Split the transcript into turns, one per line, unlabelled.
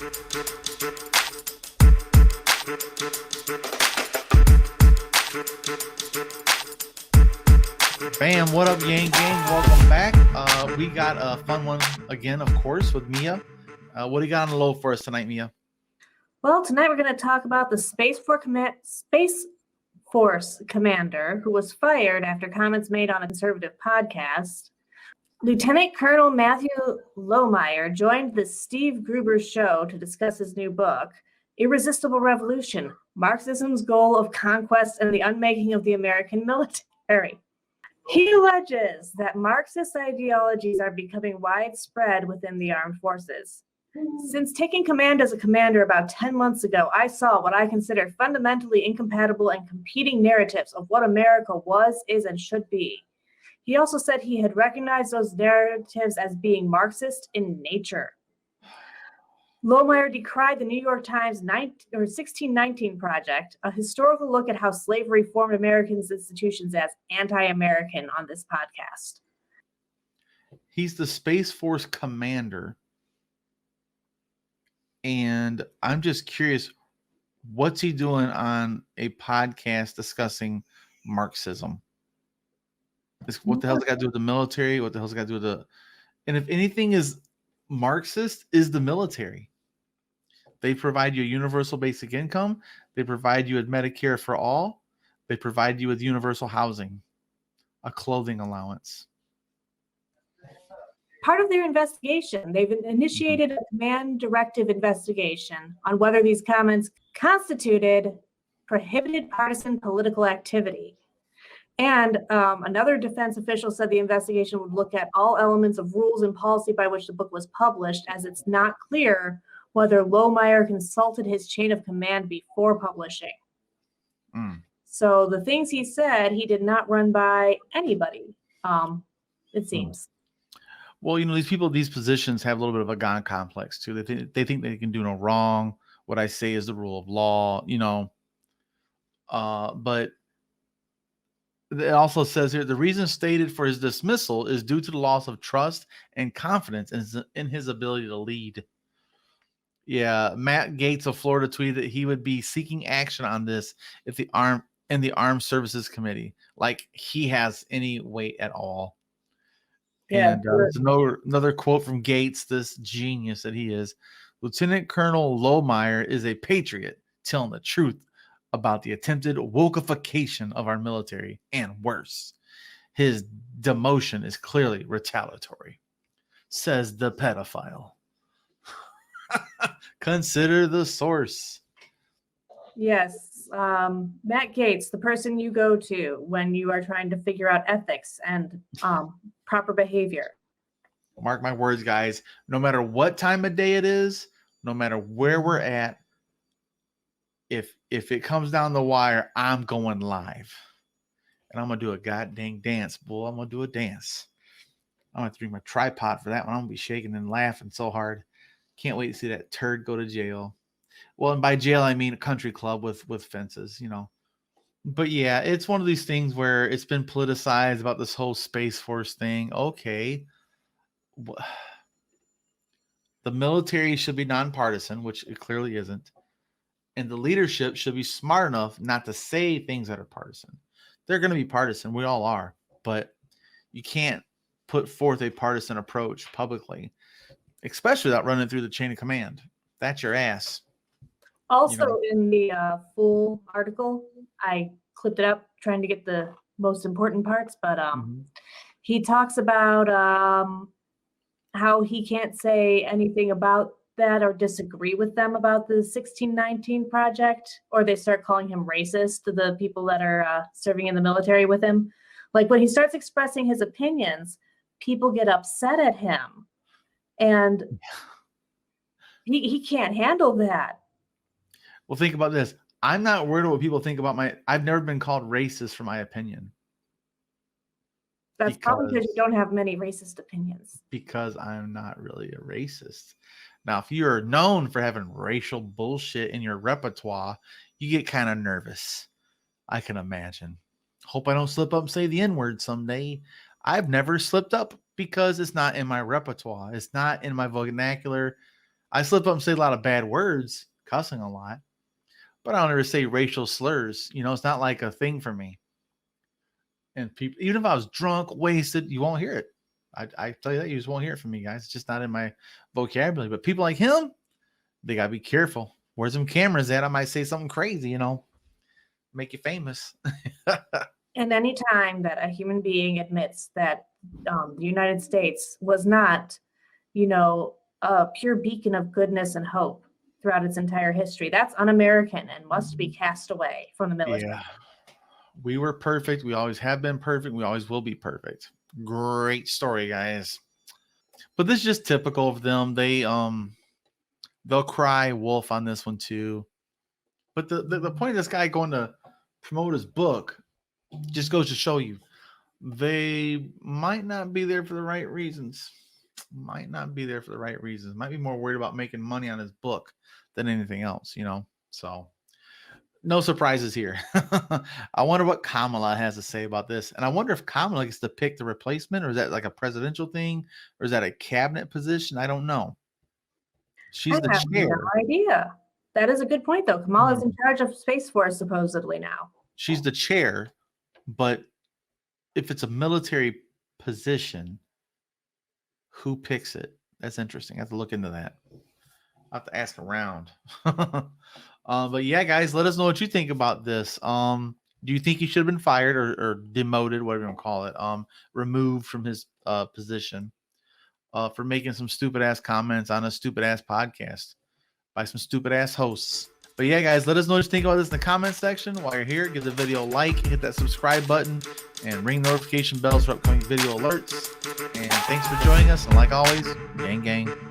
Bam, what up, Yang Gang? Welcome back. We got a fun one again, of course, with Mia. What do you got on the low for us tonight, Mia?
Well, tonight we're going to talk about the Spaceforce commander who was fired after comments made on a conservative podcast. Lieutenant Colonel Matthew Lohmeier joined the Steve Gruber show to discuss his new book, Irresistible Revolution, Marxism's Goal of Conquest and the Unmaking of the American Military. He alleges that Marxist ideologies are becoming widespread within the armed forces. Since taking command as a commander about 10 months ago, I saw what I consider fundamentally incompatible and competing narratives of what America was, is, and should be. He also said he had recognized those narratives as being Marxist in nature. Lohmeier decried the New York Times 1619 Project, a historical look at how slavery formed Americans' institutions, as anti-American on this podcast.
He's the Space Force commander. And I'm just curious, what's he doing on a podcast discussing Marxism? What the hell's it got to do with the military? What the hell's it got to do with the... And if anything is Marxist, is the military. They provide you a universal basic income. They provide you with Medicare for all. They provide you with universal housing, a clothing allowance.
Part of their investigation, they've initiated a command directive investigation on whether these comments constituted prohibited partisan political activity. And another defense official said the investigation would look at all elements of rules and policy by which the book was published, as it's not clear whether Lohmeier consulted his chain of command before publishing. So the things he said, he did not run by anybody, it seems.
Well, you know, these people, these positions have a little bit of a God complex too. They think they can do no wrong. What I say is the rule of law, you know. But it also says here, the reason stated for his dismissal is due to the loss of trust and confidence in his ability to lead. Yeah, Matt Gaetz of Florida tweeted that he would be seeking action on this if the Armed Services Committee, like he has any weight at all. Yeah, and there's another quote from Gaetz, this genius that he is. Lieutenant Colonel Lohmeier is a patriot telling the truth about the attempted wokeification of our military, and worse. His demotion is clearly retaliatory, says the pedophile. Consider the source.
Yes, Matt Gaetz, the person you go to when you are trying to figure out ethics and proper behavior.
Mark my words, guys. No matter what time of day it is, no matter where we're at, if it comes down the wire, I'm going live. And I'm going to do a goddamn dance, bull. I'm going to do a dance. I'm going to have to bring my tripod for that one. I'm going to be shaking and laughing so hard. Can't wait to see that turd go to jail. Well, and by jail, I mean a country club with fences, you know. But yeah, it's one of these things where it's been politicized about this whole Space Force thing. Okay. The military should be nonpartisan, which it clearly isn't. And the leadership should be smart enough not to say things that are partisan. They're going to be partisan. We all are. But you can't put forth a partisan approach publicly, especially without running through the chain of command. That's your ass.
Also, in the full article, I clipped it up trying to get the most important parts, but he talks about how he can't say anything about that or disagree with them about the 1619 project, or they start calling him racist to the people that are serving in the military with him. Like when he starts expressing his opinions, people get upset at him, and he can't handle that.
Well, think about this. I'm not worried about what people think about I've never been called racist for my opinion.
That's probably because you don't have many racist opinions.
Because I'm not really a racist. Now, if you're known for having racial bullshit in your repertoire, you get kind of nervous. I can imagine. Hope I don't slip up and say the N-word someday. I've never slipped up because it's not in my repertoire. It's not in my vernacular. I slip up and say a lot of bad words, cussing a lot, but I don't ever say racial slurs. You know, it's not like a thing for me. And people, even if I was drunk, wasted, you won't hear it. I tell you that, you just won't hear it from me, guys. It's just not in my vocabulary. But people like him, they gotta be careful. Where's them cameras at? I might say something crazy, you know, make you famous.
And any time that a human being admits that the United States was not, you know, a pure beacon of goodness and hope throughout its entire history, that's un-American and must be cast away from the military.
Yeah. We were perfect. We always have been perfect. We always will be perfect. Great story, guys. But this is just typical of them. They'll cry wolf on this one too. But the point of this guy going to promote his book just goes to show you they might not be there for the right reasons. Might not be there for the right reasons. Might be more worried about making money on his book than anything else, you know. So no surprises here. I wonder what Kamala has to say about this. And I wonder if Kamala gets to pick the replacement, or is that like a presidential thing, or is that a cabinet position? I don't know. She's the chair.
No idea. That is a good point, though. Kamala's in charge of Spaceforce supposedly now.
She's the chair, but if it's a military position, who picks it? That's interesting. I have to look into that. I have to ask around. But yeah, guys, let us know what you think about this. Do you think he should have been fired or demoted, whatever you want to call it, removed from his position for making some stupid ass comments on a stupid ass podcast by some stupid ass hosts? But yeah, guys, let us know what you think about this in the comment section. While you're here, give the video a like, hit that subscribe button, and ring notification bells for upcoming video alerts. And thanks for joining us. And like always, gang gang.